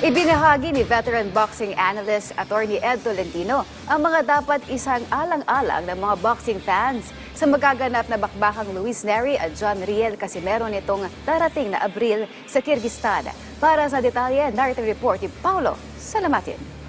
Ibinahagi ni veteran boxing analyst Attorney Ed Tolentino ang mga dapat isang alang-alang ng mga boxing fans sa magaganap na bakbakang Luis Nery at John Riel Casimero nitong darating na Abril sa Kyrgyzstan. Para sa detalye, narrative report ni Paulo Salamatin.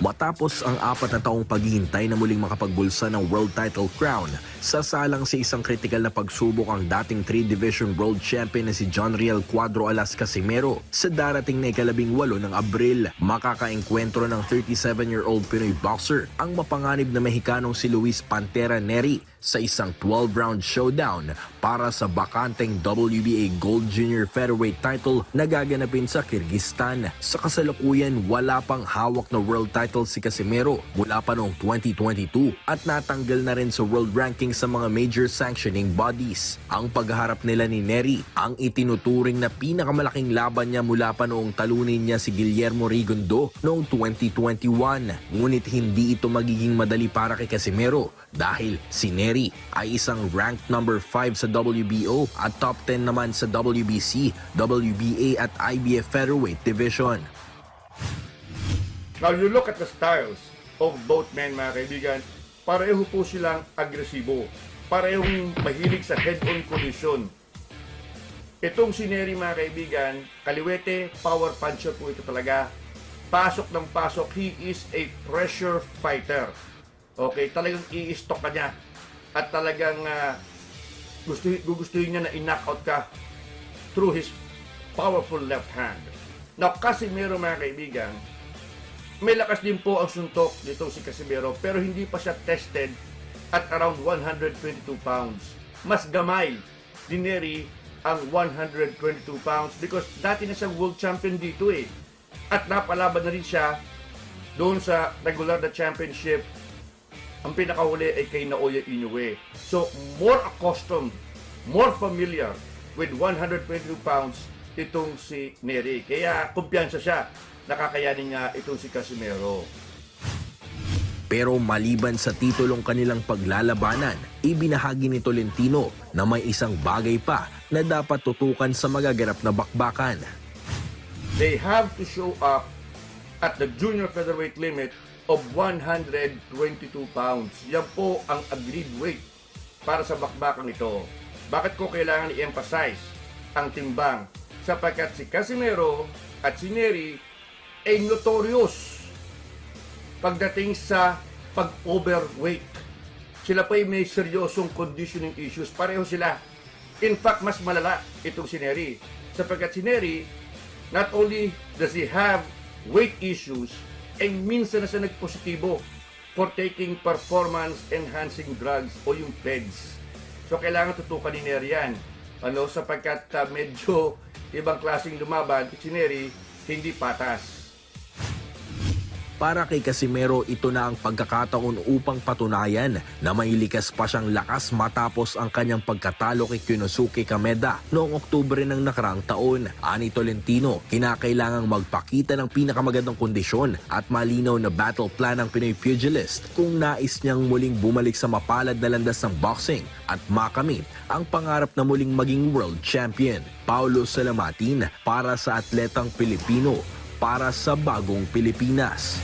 Matapos ang 4 na taong paghihintay na muling makapagbulsa ng world title crown, sasalang sa isang kritikal na pagsubok ang dating 3-division world champion na si John Riel Cuadro Alas Casimero. Sa darating na ika-18 ng Abril, makakaengkwentro ng 37-year-old Pinoy boxer ang mapanganib na Mexicanong si Luis Pantera Nery sa isang 12-round showdown para sa bakanteng WBA Gold Junior Featherweight title na gaganapin sa Kyrgyzstan. Sa kasalukuyan, wala pang hawak na world title si Casimero mula pa noong 2022 at natanggal na rin sa world ranking sa mga major sanctioning bodies. Ang pagharap nila ni Nery ang itinuturing na pinakamalaking laban niya mula pa noong talunin niya si Guillermo Rigondo noong 2021. Ngunit hindi ito magiging madali para kay Casimero dahil si Nery ay isang ranked number 5 sa WBO at top 10 naman sa WBC, WBA at IBF Featherweight Division. Now you look at the styles of both men, mga kaibigan, pareho po silang agresibo, parehong mahilig sa head-on collision. Itong si Nery, mga kaibigan, kaliwete, power puncher po ito talaga. Pasok ng pasok, he is a pressure fighter. Okay, talagang i-stock ka niya. At talagang gustuhin niya na i-knockout ka through his powerful left hand. Now, Casimero, mga kaibigan, may lakas din po ang suntok nitong si Casimero pero hindi pa siya tested at around 122 pounds. Mas gamay ni Nery ang 122 pounds because dati na siyang world champion dito eh. At napalaban na rin siya doon sa regular na championship. Ang pinakahuli ay kay Naoya Inoue. So, more accustomed, more familiar with 122 pounds itong si Nery. Kaya kumpiyansa siya. Nakakayanin nga itong si Casimero. Pero maliban sa titulong kanilang paglalabanan, ibinahagi ni Tolentino na may isang bagay pa na dapat tutukan sa magaganap na bakbakan. They have to show up at the junior featherweight limit of 122 pounds. Yan po ang agreed weight para sa bakbakan ito. Bakit ko kailangan i-emphasize ang timbang? Sapagkat si Casimero at si Nery ay notorious pagdating sa pag-overweight. Sila pa ay may seryosong conditioning issues. Pareho sila. In fact, mas malala itong si Nery. Sapagkat si Nery, not only does he have weight issues, ay minsan na siya nagpositibo for taking performance-enhancing drugs o yung PEDs. So, kailangan tutukan ni Nery yan. Sapagkat medyo ibang klaseng lumaban, si Nery hindi patas. Para kay Casimero, ito na ang pagkakataon upang patunayan na may likas pa siyang lakas matapos ang kanyang pagkatalo kay Konosuke Kameda noong Oktubre ng nakaraang taon. Ani Tolentino, kinakailangang magpakita ng pinakamagandang kondisyon at malinaw na battle plan ng Pinoy pugilist kung nais niyang muling bumalik sa mapalad na landas ng boxing at makamit ang pangarap na muling maging world champion. Paulo Salamatin para sa Atletang Pilipino, para sa Bagong Pilipinas.